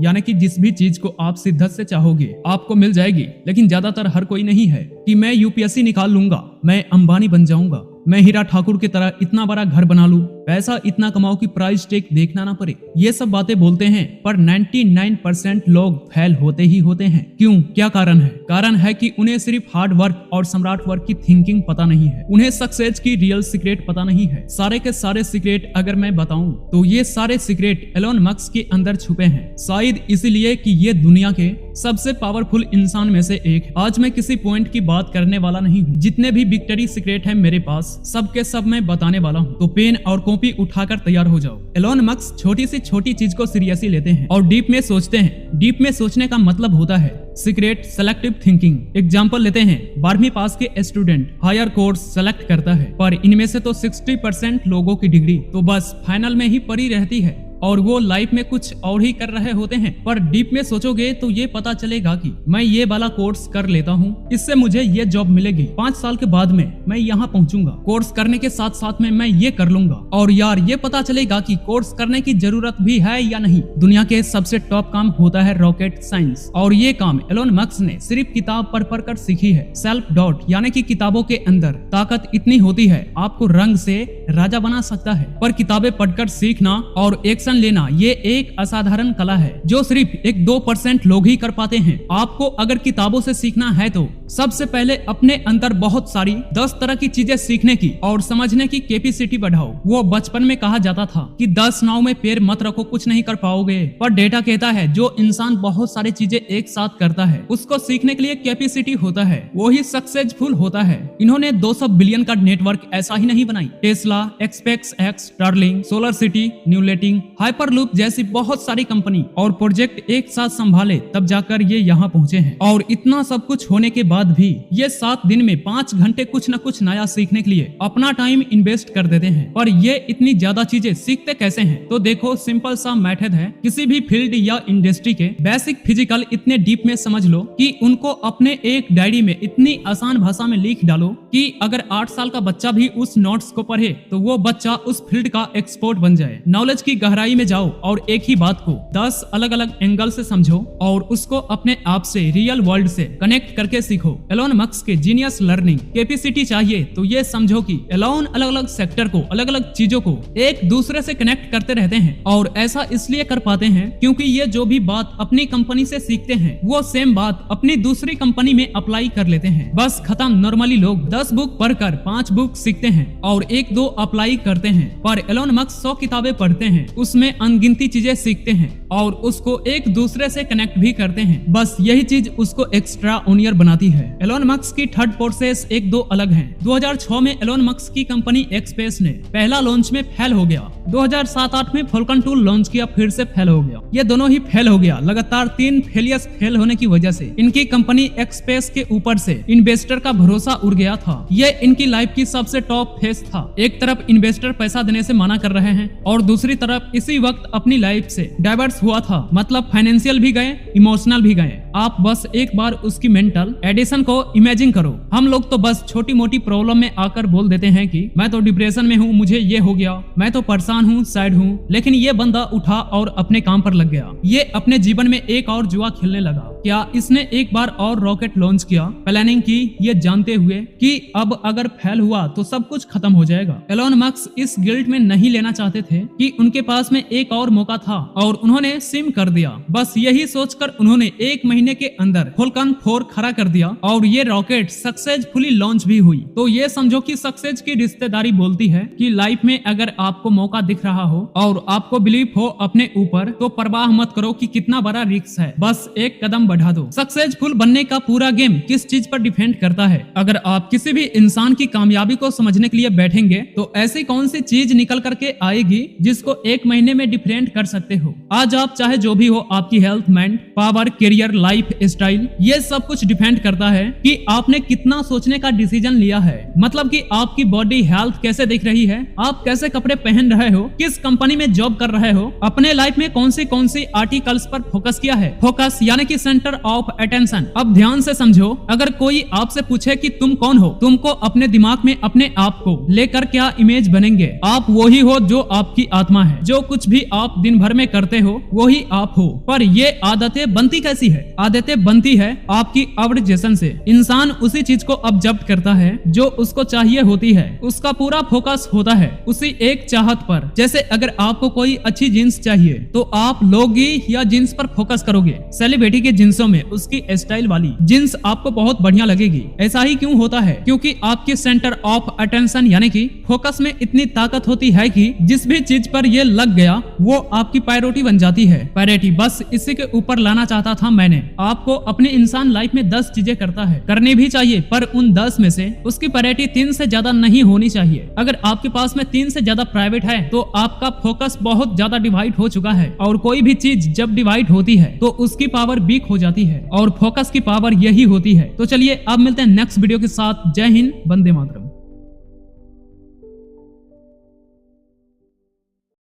यानी कि जिस भी चीज को आप शिद्दत से चाहोगे आपको मिल जाएगी। लेकिन ज्यादातर हर कोई नहीं है कि मैं यूपीएससी निकाल लूंगा, मैं अंबानी बन जाऊंगा, मैं हीरा ठाकुर की तरह इतना बड़ा घर बना लूं, पैसा इतना कमाओ कि प्राइस टैग देखना ना पड़े। ये सब बातें बोलते हैं पर 99% लोग फेल होते ही होते हैं। क्यों? क्या कारण है? कारण है कि उन्हें सिर्फ हार्ड वर्क और सम्राट वर्क की थिंकिंग पता नहीं है। उन्हें सक्सेस की रियल सीक्रेट पता नहीं है। सारे के सारे सीक्रेट अगर मैं बताऊं तो ये सारे सीक्रेट एलोन मस्क के अंदर छुपे हैं। शायद इसीलिए कि ये दुनिया के सबसे पावरफुल इंसान में से एक है। आज मैं किसी पॉइंट की बात करने वाला नहीं हूँ। जितने भी विक्ट्री सीक्रेट है मेरे पास सबके सब मैं बताने वाला हूँ। तो पेन और कॉपी उठाकर तैयार हो जाओ। एलोन मस्क छोटी से छोटी चीज को सीरियसली लेते हैं और डीप में सोचते हैं। डीप में सोचने का मतलब होता है सीक्रेट सेलेक्टिव थिंकिंग। एग्जाम्पल लेते हैं, 12वीं पास के स्टूडेंट हायर कोर्स सेलेक्ट करता है पर इनमें से तो 60% लोगों की डिग्री तो बस फाइनल में ही पड़ी रहती है और वो लाइफ में कुछ और ही कर रहे होते हैं। पर डीप में सोचोगे तो ये पता चलेगा कि मैं ये वाला कोर्स कर लेता हूँ, इससे मुझे ये जॉब मिलेगी, 5 साल के बाद में मैं यहाँ पहुँचूंगा, कोर्स करने के साथ साथ में मैं ये कर लूंगा। और यार ये पता चलेगा कि कोर्स करने की जरूरत भी है या नहीं। दुनिया के सबसे टॉप काम होता है रॉकेट साइंस और ये काम एलोन मस्क ने सिर्फ किताब पढ़ कर सीखी है। सेल्फ डॉट यानी कि किताबों के अंदर ताकत इतनी होती है आपको रंग से राजा बना सकता है। पर किताबें पढ़कर सीखना और एक्शन लेना ये एक असाधारण कला है जो सिर्फ 1-2% लोग ही कर पाते हैं। आपको अगर किताबों से सीखना है तो सबसे पहले अपने अंदर बहुत सारी 10 तरह की चीजें सीखने की और समझने की कैपेसिटी बढ़ाओ। वो बचपन में कहा जाता था कि 10 नाव में पैर मत रखो, कुछ नहीं कर पाओगे। पर डेटा कहता है जो इंसान बहुत सारी चीजें एक साथ करता है उसको सीखने के लिए कैपेसिटी होता है, वो ही सक्सेसफुल होता है। इन्होंने 200 बिलियन का नेटवर्क ऐसा ही नहीं बनाई। Tesla, SpaceX, Starlink, solar city, Neuralink, Hyperloop जैसी बहुत सारी कंपनी और प्रोजेक्ट एक साथ संभाले तब जाकर ये यहाँ पहुँचे हैं। और इतना सब कुछ होने के बाद भी ये 7 दिन में 5 घंटे कुछ न कुछ नया सीखने के लिए अपना टाइम इन्वेस्ट कर देते हैं। पर ये इतनी ज्यादा चीजें सीखते कैसे हैं? तो देखो सिंपल सा मेथड है। किसी भी फील्ड या इंडस्ट्री के बेसिक फिजिकल इतने डीप में समझ लो कि उनको अपने एक डायरी में इतनी आसान भाषा में लिख डालो कि अगर 8 साल का बच्चा भी उस नोट्स को पढ़े तो वो बच्चा उस फील्ड का एक्सपर्ट बन जाए। नॉलेज की गहराई में जाओ और एक ही बात को 10 अलग अलग एंगल से समझो और उसको अपने आप से रियल वर्ल्ड से कनेक्ट करके सीखो। एलोन मस्क के जीनियस लर्निंग कैपेसिटी चाहिए तो ये समझो कि एलोन अलग अलग सेक्टर को, अलग अलग चीजों को एक दूसरे से कनेक्ट करते रहते हैं और ऐसा इसलिए कर पाते हैं क्योंकि ये जो भी बात अपनी कंपनी से सीखते हैं वो सेम बात अपनी दूसरी कंपनी में अप्लाई कर लेते हैं। बस खत्म। नॉर्मली लोग 10 बुक पढ़कर 5 बुक सीखते हैं और 1-2 अप्लाई करते हैं, पर एलोन मस्क 100 किताबें पढ़ते हैं, उसमें अनगिनती चीजें सीखते हैं और उसको एक दूसरे से कनेक्ट भी करते हैं। बस यही चीज उसको एक्स्ट्रा ऑनियर बनाती है। एलोन मस्क की थर्ड प्रोसेस 1-2 अलग है। 2006 में एलोन मस्क की कंपनी एक्सपेस ने पहला लॉन्च में फेल हो गया। 2007-8 में फॉल्कन 2 लॉन्च किया, फिर से फेल हो गया। ये दोनों ही फेल हो गया। लगातार 3 फेलियर्स फेल होने की वजह से इनकी कंपनी एक्सपेस के ऊपर से इन्वेस्टर का भरोसा उड़ गया था। ये इनकी लाइफ की सबसे टॉप फेज था। एक तरफ इन्वेस्टर पैसा देने से मना कर रहे हैं और दूसरी तरफ इसी वक्त अपनी लाइफ से डाइवर्स हुआ था। मतलब फाइनेंशियल भी गए, इमोशनल भी गए। आप बस एक बार उसकी मेंटल एडिशन को इमेजिन करो। हम लोग तो बस छोटी मोटी प्रॉब्लम में आकर बोल देते हैं कि मैं तो डिप्रेशन में हूँ, मुझे ये हो गया, मैं तो परेशान हूँ, सैड हूँ। लेकिन ये बंदा उठा और अपने काम पर लग गया। ये अपने जीवन में एक और जुआ खेलने लगा। क्या इसने एक बार और रॉकेट लॉन्च किया, प्लानिंग की, ये जानते हुए कि अब अगर फेल हुआ तो सब कुछ खत्म हो जाएगा। एलोन मस्क इस गिल्ट में नहीं लेना चाहते थे कि उनके पास में एक और मौका था और उन्होंने सिम कर दिया। बस यही सोचकर उन्होंने 1 महीने के अंदर फॉल्कन 4 खड़ा कर दिया और ये रॉकेट सक्सेसफुली लॉन्च भी हुई। तो ये समझो कि सक्सेस की रिश्तेदारी बोलती है कि लाइफ में अगर आपको मौका दिख रहा हो और आपको बिलीव हो अपने ऊपर तो परवाह मत करो कि कितना बड़ा रिस्क है, बस एक कदम बढ़ा दो। सक्सेसफुल बनने का पूरा गेम किस चीज पर डिपेंड करता है? अगर आप किसी भी इंसान की कामयाबी को समझने के लिए बैठेंगे तो ऐसी कौन सी चीज निकल करके आएगी जिसको 1 महीने में डिफरेंट कर सकते हो? आज आप चाहे जो भी हो, आपकी health, mind, power, career, life style, ये सब कुछ डिपेंड करता है कि आपने कितना सोचने का डिसीजन लिया है। मतलब कि आपकी बॉडी हेल्थ कैसे दिख रही है, आप कैसे कपड़े पहन रहे हो, किस कंपनी में जॉब कर रहे हो, अपने लाइफ में कौन सी आर्टिकल्स पर फोकस किया है। फोकस यानी कि सेंटर ऑफ अटेंशन। अब ध्यान से समझो, अगर कोई आपसे पूछे कि तुम कौन हो, तुमको अपने दिमाग में अपने आप को लेकर क्या इमेज बनेंगे? आप वही हो जो आपकी आत्मा है। जो कुछ भी आप दिन भर में करते हो वही आप हो। पर ये आदतें बनती कैसी है? आदतें बनती है आपकी ऑब्जेक्शन से। इंसान उसी चीज को ऑब्जर्व करता है जो उसको चाहिए होती है। उसका पूरा फोकस होता है उसी एक चाहत पर। जैसे अगर आपको कोई अच्छी जीन्स चाहिए तो आप लोगी या जीन्स पर फोकस करोगे। सेलिब्रिटी के जींसों में उसकी स्टाइल वाली जीन्स आपको बहुत बढ़िया लगेगी। ऐसा ही क्यों होता है? क्योंकि आपके सेंटर ऑफ अटेंशन यानी कि फोकस में इतनी ताकत होती है कि जिस भी चीज पर ये लग गया वो आपकी प्रायोरिटी बन जाती है। प्रायोरिटी बस इसी के ऊपर लाना चाहता था मैंने। आपको अपने इंसान लाइफ में 10 चीजें करता है, करनी भी चाहिए, पर उन 10 में से उसकी प्रायोरिटी 3 से ज्यादा नहीं होनी चाहिए। अगर आपके पास में 3 से ज्यादा प्राइवेट है तो आपका फोकस बहुत ज्यादा डिवाइड हो चुका है। और कोई भी चीज जब डिवाइड होती है तो उसकी पावर वीक हो जाती है और फोकस की पावर यही होती है। तो चलिए अब मिलते हैं नेक्स्ट वीडियो के साथ। जय हिंद, वंदे मातरम।